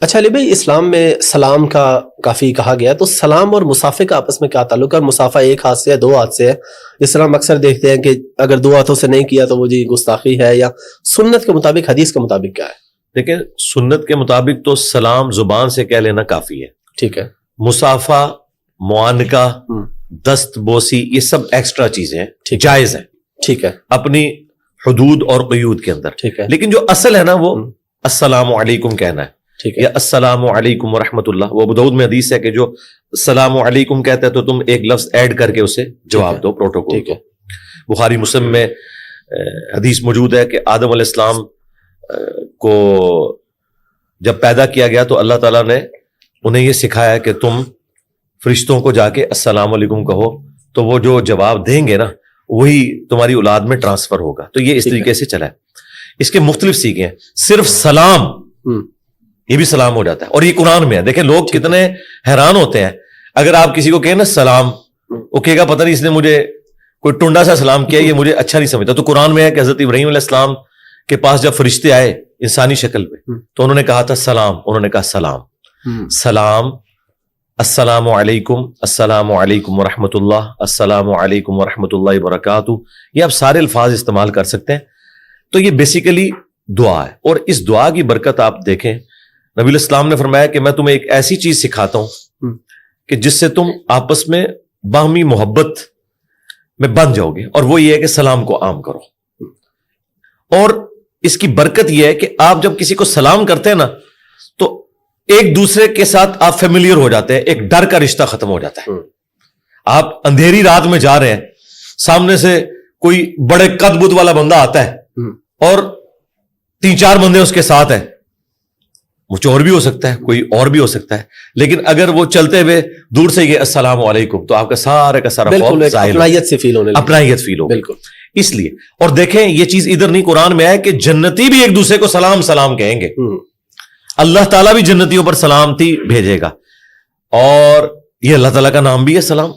اچھا علی بھائی، اسلام میں سلام کا کافی کہا گیا، تو سلام اور مصافحے کا آپس میں کیا تعلق ہے؟ اور مصافحہ ایک ہاتھ سے ہے، دو ہاتھ سے ہے؟ جس طرح ہم اکثر دیکھتے ہیں کہ اگر دو ہاتھوں سے نہیں کیا تو وہ جی گستاخی ہے، یا سنت کے مطابق، حدیث کے مطابق کیا ہے؟ دیکھیں، سنت کے مطابق تو سلام زبان سے کہہ لینا کافی ہے. ٹھیک ہے. مصافحہ، معانقہ، دست بوسی، یہ سب ایکسٹرا چیزیں ہیں، جائز ہیں. ٹھیک ہے. اپنی حدود اور قیود کے اندر. ٹھیک ہے. لیکن جو اصل ہے نا وہ السلام علیکم کہنا ہے. ٹھیک ہے. یا السلام علیکم ورحمۃ اللہ. وہ ابو داؤد میں حدیث ہے کہ جو السلام علیکم کہتا ہے تو تم ایک لفظ ایڈ کر کے اسے جواب دو، پروٹوکول. ٹھیک ہے. بخاری مسلم میں حدیث موجود ہے کہ آدم علیہ السلام کو جب پیدا کیا گیا تو اللہ تعالیٰ نے انہیں یہ سکھایا کہ تم فرشتوں کو جا کے السلام علیکم کہو، تو وہ جو جواب دیں گے نا وہی تمہاری اولاد میں ٹرانسفر ہوگا. تو یہ اس طریقے سے چلا ہے. اس کے مختلف سیکھیں ہیں. صرف سلام یہ بھی سلام ہو جاتا ہے، اور یہ قرآن میں ہے. دیکھیں لوگ کتنے حیران ہوتے ہیں اگر آپ کسی کو کہیں نا سلام، وہ کہے گا پتہ نہیں اس نے مجھے کوئی ٹنڈا سا سلام کیا، یہ مجھے اچھا نہیں سمجھتا. تو قرآن میں ہے کہ حضرت ابراہیم علیہ السلام کے پاس جب فرشتے آئے انسانی شکل پہ تو انہوں نے کہا تھا سلام، انہوں نے کہا سلام. سلام، السلام علیکم، السلام علیکم ورحمۃ اللہ، السلام علیکم ورحمۃ اللہ وبرکاتہ. یہ آپ سارے الفاظ استعمال کر سکتے ہیں. تو یہ بیسیکلی دعا ہے، اور اس دعا کی برکت آپ دیکھیں، نبی علیہ السلام نے فرمایا کہ میں تمہیں ایک ایسی چیز سکھاتا ہوں کہ جس سے تم آپس میں باہمی محبت میں بن جاؤ گے، اور وہ یہ ہے کہ سلام کو عام کرو. اور اس کی برکت یہ ہے کہ آپ جب کسی کو سلام کرتے ہیں نا تو ایک دوسرے کے ساتھ آپ فیملیئر ہو جاتے ہیں، ایک ڈر کا رشتہ ختم ہو جاتا ہے. آپ اندھیری رات میں جا رہے ہیں، سامنے سے کوئی بڑے قد بد والا بندہ آتا ہے اور 3-4 بندے اس کے ساتھ ہیں، وہ چور بھی ہو سکتا ہے، کوئی اور بھی ہو سکتا ہے، لیکن اگر وہ چلتے ہوئے دور سے یہ السلام علیکم تو آپ کا سارا کا سارا اپنائیت سے فیل ہونے لگے، اپنائیت فیل ہو. بالکل. اس لیے، اور دیکھیں یہ چیز ادھر نہیں، قرآن میں ہے کہ جنتی بھی ایک دوسرے کو سلام سلام کہیں گے. اللہ تعالیٰ بھی جنتیوں پر سلامتی بھیجے گا، اور یہ اللہ تعالیٰ کا نام بھی ہے سلام.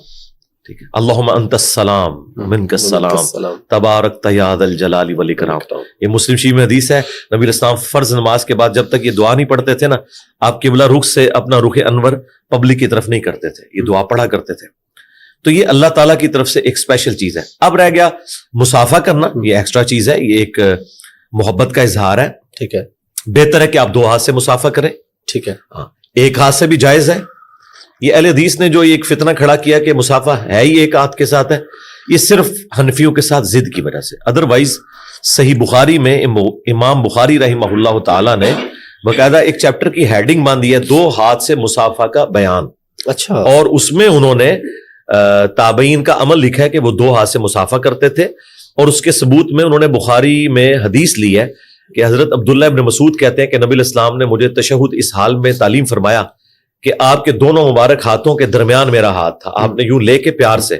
ٹھیک ہے. اللہم انت السلام منک السلام تبارک یا ذا الجلال والاکرام. یہ مسلم شریف میں حدیث ہے. نبی علیہ السلام فرض نماز کے بعد جب تک یہ دعا نہیں پڑھتے تھے نا، آپ قبلہ رخ سے اپنا رخ انور پبلک کی طرف نہیں کرتے تھے، یہ دعا پڑھا کرتے تھے. تو یہ اللہ تعالیٰ کی طرف سے ایک اسپیشل چیز ہے. اب رہ گیا مصافحہ کرنا، یہ ایکسٹرا چیز ہے، یہ ایک محبت کا اظہار ہے. ٹھیک ہے. بہتر ہے کہ آپ 2 ہاتھ سے مصافحہ کریں. ٹھیک ہے. ہاں، ایک ہاتھ سے بھی جائز ہے. یہ اہل حدیث نے جو ایک فتنہ کھڑا کیا کہ مصافحہ ہے ہی ایک ہاتھ کے ساتھ ہے، یہ صرف حنفیوں کے ساتھ ضد کی وجہ سے. ادروائز صحیح بخاری میں امام بخاری رحمہ اللہ تعالی نے باقاعدہ ایک چیپٹر کی ہیڈنگ باندھی ہے 2 ہاتھ سے مصافحہ کا بیان. اچھا. اور اس میں انہوں نے تابعین کا عمل لکھا ہے کہ وہ 2 ہاتھ سے مصافحہ کرتے تھے، اور اس کے ثبوت میں انہوں نے بخاری میں حدیث لی ہے کہ حضرت عبداللہ ابن مسعود کہتے ہیں کہ نبی علیہ السلام نے مجھے تشہد اس حال میں تعلیم فرمایا کہ آپ کے دونوں مبارک ہاتھوں کے درمیان میرا ہاتھ تھا، آپ نے یوں لے کے پیار سے.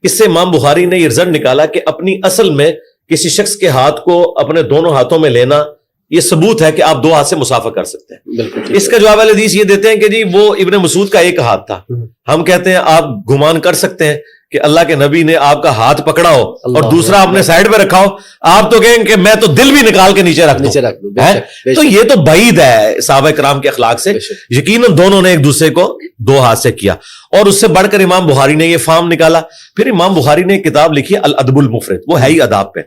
اس سے امام بخاری نے یہ رزلٹ نکالا کہ اپنی اصل میں کسی شخص کے ہاتھ کو اپنے دونوں ہاتھوں میں لینا یہ ثبوت ہے کہ آپ 2 ہاتھ سے مصافحہ کر سکتے ہیں. بالکل. اس کا جواب اہل حدیث یہ دیتے ہیں کہ جی وہ ابن مسعود کا ایک ہاتھ تھا. ہم کہتے ہیں آپ گمان کر سکتے ہیں کہ اللہ کے نبی نے آپ کا ہاتھ پکڑا ہو اور دوسرا آپ نے سائڈ پہ رکھا ہو، آپ تو کہیں کہ میں تو دل بھی نکال کے نیچے رکھ دوں. تو یہ تو بعید ہے صحابہ کرام کے اخلاق سے. یقیناً دونوں نے ایک دوسرے کو 2 ہاتھ سے کیا، اور اس سے بڑھ کر امام بخاری نے یہ فارم نکالا. پھر امام بخاری نے ایک کتاب لکھی الادب المفرد، وہ ہے ہی اداب پہ.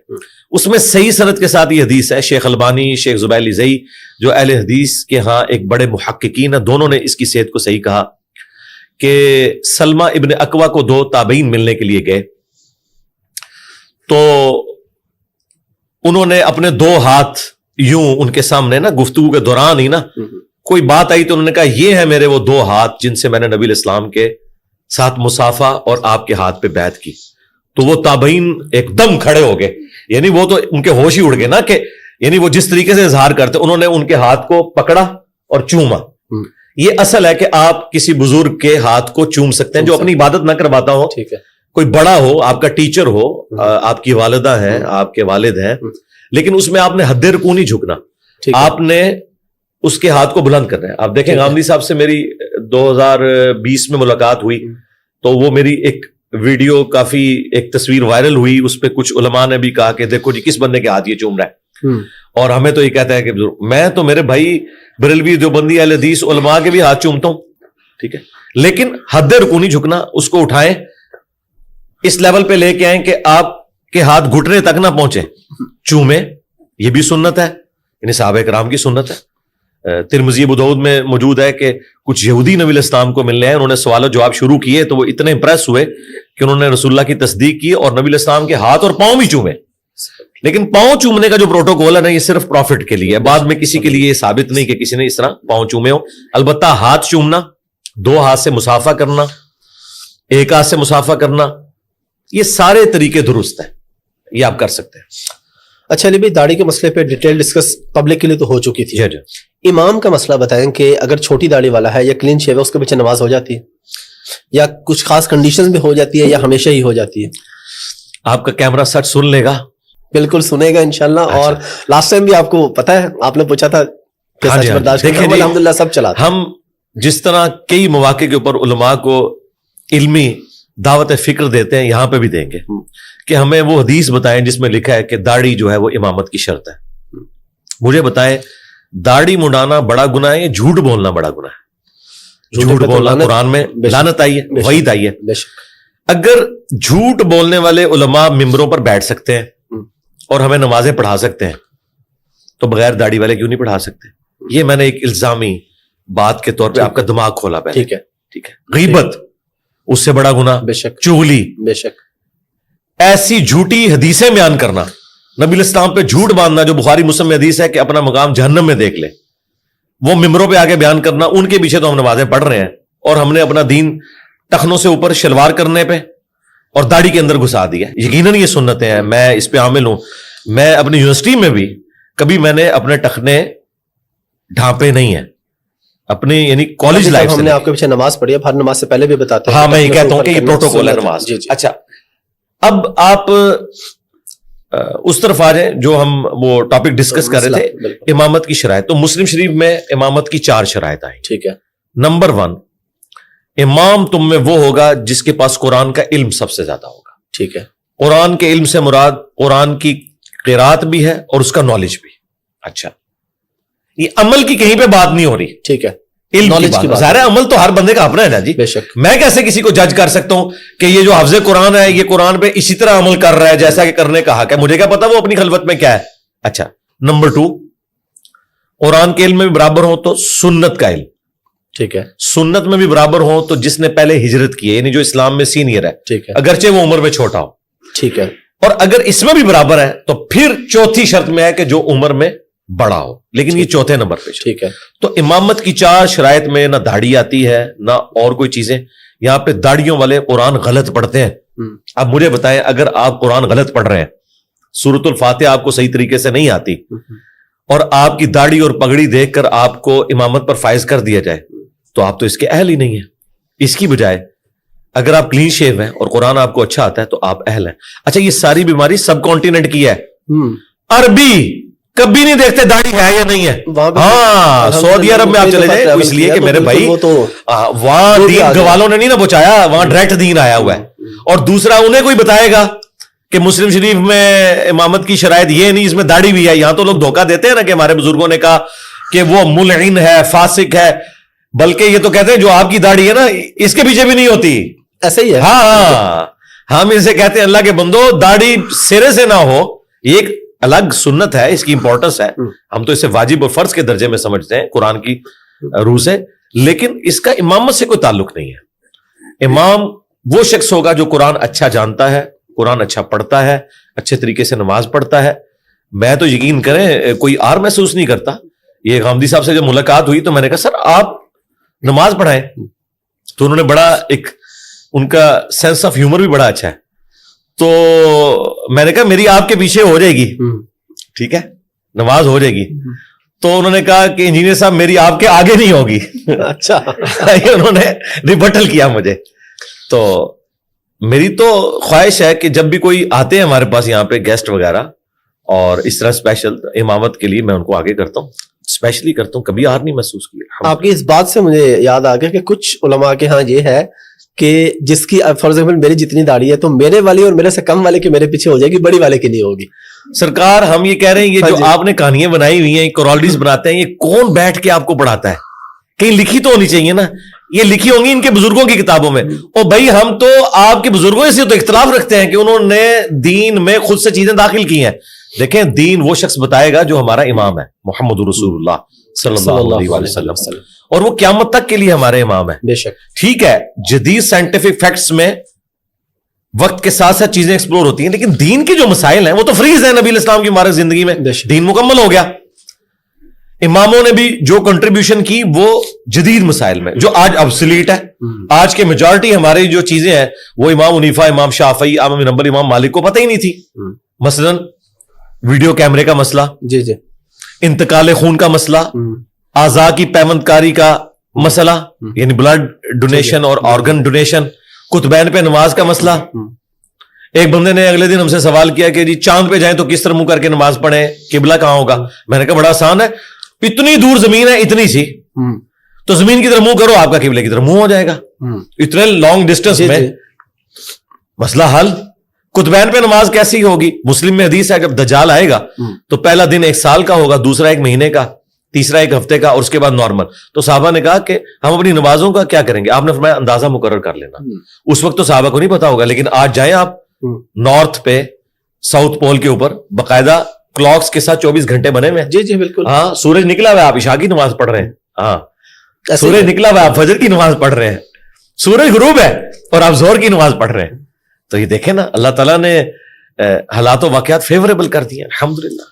اس میں صحیح سند کے ساتھ یہ حدیث ہے. شیخ البانی، شیخ زبیر زئی جو اہل حدیث کے ہاں ایک بڑے محققین ہیں، دونوں نے اس کی صحت کو صحیح کہا کہ سلمہ ابن اکوا کو 2 تابعین ملنے کے لیے گئے، تو انہوں نے اپنے 2 ہاتھ یوں ان کے سامنے نا گفتگو کے دوران ہی نا کوئی بات آئی تو انہوں نے کہا یہ ہے میرے وہ 2 ہاتھ جن سے میں نے نبی علیہ السلام کے ساتھ مصافحہ اور آپ کے ہاتھ پہ بیعت کی. تو وہ تابعین ایک دم کھڑے ہو گئے، یعنی وہ تو ان کے ہوش ہی اڑ گئے نا، کہ یعنی وہ جس طریقے سے اظہار کرتے انہوں نے ان کے ہاتھ کو پکڑا اور چوما. یہ اصل ہے کہ آپ کسی بزرگ کے ہاتھ کو چوم سکتے ہیں جو اپنی عبادت نہ کرواتا ہو. ٹھیک ہے. کوئی بڑا ہو، آپ کا ٹیچر ہو، آپ کی والدہ ہیں، آپ کے والد ہیں، لیکن اس میں آپ نے حد رکوع نہیں جھکنا، آپ نے اس کے ہاتھ کو بلند کرنا ہے. آپ دیکھیں غامدی صاحب سے میری 2020 میں ملاقات ہوئی تو وہ میری ایک ویڈیو کافی ایک تصویر وائرل ہوئی، اس پہ کچھ علماء نے بھی کہا کہ دیکھو جی کس بندے کے ہاتھ یہ چوم رہا ہے. اور ہمیں تو یہ کہتا ہے کہ میں تو میرے بھائی بریلوی دیوبندی اہل حدیث علماء کے بھی ہاتھ چومتا ہوں, ٹھیک ہے, لیکن حد رکوع نہیں جھکنا, اس کو اٹھائیں اس لیول پہ لے کے آئیں کہ آپ کے ہاتھ گھٹنے تک نہ پہنچے, چومیں, یہ بھی سنت ہے, یعنی صحابہ کرام کی سنت ہے. ترمذی ابو داؤد میں موجود ہے کہ کچھ یہودی نبی علیہ السلام کو ملنے ہیں, انہوں نے سوال و جواب شروع کیے تو وہ اتنے امپریس ہوئے کہ انہوں نے رسول اللہ کی تصدیق کی اور نبی علیہ السلام کے ہاتھ اور پاؤں بھی چومے. لیکن پاؤں چومنے کا جو پروٹوکول ہے نا, یہ صرف پروفٹ کے لیے ہے, بعد میں کسی کے لیے یہ ثابت نہیں کہ کسی نے اس طرح پاؤں چومے ہو. البتہ ہاتھ چومنا, 2 ہاتھ سے مصافحہ کرنا, 1 ہاتھ سے مصافحہ کرنا, یہ سارے طریقے درست ہیں, یہ آپ کر سکتے ہیں. اچھا علی بھائی, داڑھی کے مسئلے پہ ڈیٹیل ڈسکس پبلک کے لیے تو ہو چکی تھی. جی جی. امام کا مسئلہ بتائیں کہ اگر چھوٹی داڑھی والا ہے یا کلین شیو ہے, اس کے پیچھے نماز ہو جاتی ہے یا کچھ خاص کنڈیشنز میں ہو جاتی ہے یا ہمیشہ ہی ہو جاتی ہے؟ آپ کا کیمرہ سچ سن لے گا, بالکل سنے گا انشاءاللہ. اور لاسٹ ٹائم بھی آپ کو پتا ہے, آپ نے پوچھا تھا کہ سچ برداشت کریں, الحمدللہ سب چلا. ہم جس طرح کئی مواقع کے اوپر علماء کو علمی دعوت فکر دیتے ہیں, یہاں پہ بھی دیں گے کہ ہمیں وہ حدیث بتائیں جس میں لکھا ہے کہ داڑھی جو ہے وہ امامت کی شرط ہے. مجھے بتائیں داڑھی منڈانا بڑا گناہ ہے یا جھوٹ بولنا بڑا گناہ ہے؟ جھوٹ بولنا قرآن میں لعنت آئی ہے, وعید آئی ہے. اگر جھوٹ بولنے والے علماء ممبروں پر بیٹھ سکتے ہیں اور ہمیں نمازیں پڑھا سکتے ہیں تو بغیر داڑھی والے کیوں نہیں پڑھا سکتے؟ یہ میں نے ایک الزامی بات کے طور پہ آپ کا دماغ کھولا پہلے. ٹھیک ہے, ٹھیک ہے. غیبت اس سے بڑا گناہ, بے شک, چغلی, بے شک, ایسی جھوٹی حدیثیں بیان کرنا, نبی علیہ السلام پہ جھوٹ باندھنا جو بخاری مسلم میں حدیث ہے کہ اپنا مقام جہنم میں دیکھ لے, وہ ممبروں پہ آگے بیان کرنا. ان کے پیچھے تو ہم نمازیں پڑھ رہے ہیں اور ہم نے اپنا دین ٹخنوں سے اوپر شلوار کرنے پہ اور داڑھی کے اندر گھسا دیا. یقیناً یہ سنتیں ہیں, میں اس پہ عامل ہوں. میں اپنی یونیورسٹی میں بھی کبھی میں نے اپنے ٹخنے ڈھانپے نہیں ہیں اپنی, یعنی کالج لائف ہم نے آپ کے پیچھے نماز پڑھی ہے, ہر نماز سے پہلے بھی بتاتے ہیں. ہاں, میں یہ کہتا ہوں کہ یہ پروٹوکول ہے نماز. اچھا, اب آپ اس طرف آ جائیں جو ہم وہ ٹاپک ڈسکس کر رہے تھے, امامت کی شرائط. تو مسلم شریف میں امامت کی 4 شرائط آئیں. ٹھیک ہے. نمبر 1, امام تم میں وہ ہوگا جس کے پاس قرآن کا علم سب سے زیادہ ہوگا. ٹھیک ہے. قرآن کے علم سے مراد قرآن کی قرات بھی ہے اور اس کا نالج بھی. اچھا, یہ عمل کی کہیں پہ بات نہیں ہو رہی. ٹھیک ہے, علم کی بات. ظاہر ہے عمل تو ہر بندے کا اپنا ہے نا جی. بے شک. میں کیسے کسی کو جج کر سکتا ہوں کہ یہ جو حافظ قرآن ہے یہ قرآن پہ اسی طرح عمل کر رہا ہے جیسا کہ کرنے کا حق ہے؟ مجھے کیا پتا وہ اپنی خلوت میں کیا ہے. اچھا, نمبر 2, قرآن کے علم میں بھی برابر ہو تو سنت کا علم. ٹھیک ہے. سنت میں بھی برابر ہو تو جس نے پہلے ہجرت کی ہے, یعنی جو اسلام میں سینئر ہے, ٹھیک ہے, اگرچہ وہ عمر میں چھوٹا ہو. ٹھیک ہے. اور اگر اس میں بھی برابر ہے تو پھر چوتھی شرط میں ہے کہ جو عمر میں بڑا ہو, لیکن یہ چوتھے نمبر پہ. ٹھیک ہے. تو امامت کی 4 شرائط میں نہ داڑھی آتی ہے نہ اور کوئی چیزیں. یہاں پہ داڑھیوں والے قرآن غلط پڑھتے ہیں. اب مجھے بتائیں, اگر آپ قرآن غلط پڑھ رہے ہیں, سورۃ الفاتحہ آپ کو صحیح طریقے سے نہیں آتی, اور آپ کی داڑھی اور پگڑی دیکھ کر آپ کو امامت پر فائز کر دیا جائے تو آپ تو اس کے اہل ہی نہیں ہیں. اس کی بجائے اگر آپ کلین شیو ہیں اور قرآن آپ کو اچھا آتا ہے تو آپ اہل ہیں. اچھا, یہ ساری بیماری سب کانٹیننٹ کی ہے. عربی کبھی نہیں دیکھتے داڑھی ہے یا نہیں ہے. ہاں, سعودی عرب میں آپ چلے جائیں, اس لیے کہ میرے بھائی وہاں دین گوالوں نے نہیں نہ پہنچایا, وہاں ڈائریکٹ دین آیا ہوا ہے. اور دوسرا, انہیں کوئی بتائے گا کہ مسلم شریف میں امامت کی شرائط یہ نہیں, اس میں داڑھی بھی ہے. یہاں تو لوگ دھوکہ دیتے ہیں نا کہ ہمارے بزرگوں نے کہا کہ وہ ملعن ہے, فاسق ہے, بلکہ یہ تو کہتے ہیں جو آپ کی داڑھی ہے نا اس کے پیچھے بھی نہیں ہوتی. ایسا ہی ہے. ہاں, ہم اسے کہتے ہیں اللہ کے بندو داڑھی سرے سے نہ ہو, ایک الگ سنت ہے, اس کی امپورٹنس ہے. ہم تو اسے واجب اور فرض کے درجے میں سمجھتے ہیں قرآن کی روح سے, لیکن اس کا امامت سے کوئی تعلق نہیں ہے. امام وہ شخص ہوگا جو قرآن اچھا جانتا ہے, قرآن اچھا پڑھتا ہے, اچھے طریقے سے نماز پڑھتا ہے. میں تو یقین کریں کوئی آر محسوس نہیں کرتا. یہ غامدی صاحب سے جب ملاقات ہوئی تو میں نے کہا سر آپ نماز پڑھائیں, تو انہوں نے بڑا ایک ان کا سینس آف ہیومر بھی بڑا اچھا ہے. تو میں نے کہا میری آپ کے پیچھے ہو جائے گی, ٹھیک ہے, نماز ہو جائے گی. تو انہوں نے کہا کہ انجینئر صاحب میری آپ کے آگے نہیں ہوگی. اچھا, انہوں نے ریبٹل کیا مجھے. تو میری تو خواہش ہے کہ جب بھی کوئی آتے ہیں ہمارے پاس یہاں پہ گیسٹ وغیرہ اور اس طرح اسپیشل امامت کے لیے, میں ان کو آگے کرتا ہوں, اسپیشلی کرتا ہوں, کبھی ہار نہیں محسوس کیا. آپ کی اس بات سے مجھے یاد آ گیا کہ کچھ علماء کے ہاں یہ ہے کہ جس کی فار ایگزامپل میری جتنی داڑھی ہے تو میرے والی اور میرے سے کم والے کی میرے پیچھے ہو جائے گی, بڑی والے کی نہیں ہوگی. سرکار ہم یہ کہہ رہے ہیں یہ جو آپ نے کہانیاں بنائی ہوئی ہیں کورالڈیز بناتے ہیں یہ کون بیٹھ کے آپ کو پڑھاتا ہے؟ کہیں لکھی تو ہونی چاہیے نا, یہ لکھی ہوں گی ان کے بزرگوں کی کتابوں میں. اور بھائی ہم تو آپ کے بزرگوں سے تو اختلاف رکھتے ہیں کہ انہوں نے دین میں خود سے چیزیں داخل کی ہیں. دیکھیں دین وہ شخص بتائے گا جو ہمارا امام ہے, محمد رسول اللہ صلی اللہ علیہ وسلم, اور وہ قیامت تک کے لیے ہمارے امام ہے. بے شک ٹھیک ہے جدید سائنٹیفک فیکٹس میں وقت کے ساتھ ساتھ چیزیں ایکسپلور ہوتی ہیں, لیکن دین کے جو مسائل ہیں وہ تو فریز ہیں نبی الاسلام کی ہمارے زندگی میں. دین مکمل ہو گیا. اماموں نے بھی جو کنٹریبیوشن کی وہ جدید مسائل میں جو آج ابسلیٹ ہے. آج کے میجورٹی ہماری جو چیزیں ہیں وہ امام حنیفہ, امام شافعی, احمد بن حنبل, امام مالک کو پتہ ہی نہیں تھی. مثلا ویڈیو کیمرے کا مسئلہ, جی جی, انتقال خون کا مسئلہ, اعضاء کی پیوند کاری کا مسئلہ یعنی بلڈ ڈونیشن اور آرگن ڈونیشن, قطبین پہ نماز کا مسئلہ. ایک بندے نے اگلے دن ہم سے سوال کیا کہ جی چاند پہ جائیں تو کس طرح منہ کر کے نماز پڑھیں, قبلہ کہاں ہوگا؟ میں نے کہا بڑا آسان ہے, اتنی دور زمین ہے اتنی سی, تو زمین کی طرف منہ کرو آپ کا قبلے کی طرف منہ ہو جائے گا. اتنے لانگ ڈسٹینس میں مسئلہ حل. قطبین پہ نماز کیسی ہوگی؟ مسلم میں حدیث ہے جب دجال آئے گا تو پہلا دن 1 سال کا ہوگا, دوسرا 1 مہینے کا, تیسرا 1 ہفتے کا, اور اس کے بعد نارمل. تو صحابہ نے کہا کہ ہم اپنی نمازوں کا کیا کریں گے؟ آپ نے فرمایا اندازہ مقرر کر لینا. اس وقت تو صحابہ کو نہیں پتا ہوگا, لیکن آج جائیں آپ نارتھ پہ, ساؤتھ پول کے اوپر باقاعدہ کلاکس کے ساتھ 24 گھنٹے بنے ہوئے ہیں. جی جی بالکل. ہاں سورج نکلا ہوا ہے, آپ عشاء کی نماز پڑھ رہے ہیں. ہاں سورج نکلا ہوا ہے, آپ فجر کی نماز پڑھ رہے ہیں. سورج غروب ہے اور آپ ظہر کی نماز پڑھ رہے ہیں. تو یہ دیکھیں نا اللہ تعالیٰ نے حالات و واقعات فیوریبل کر دیے الحمدللہ.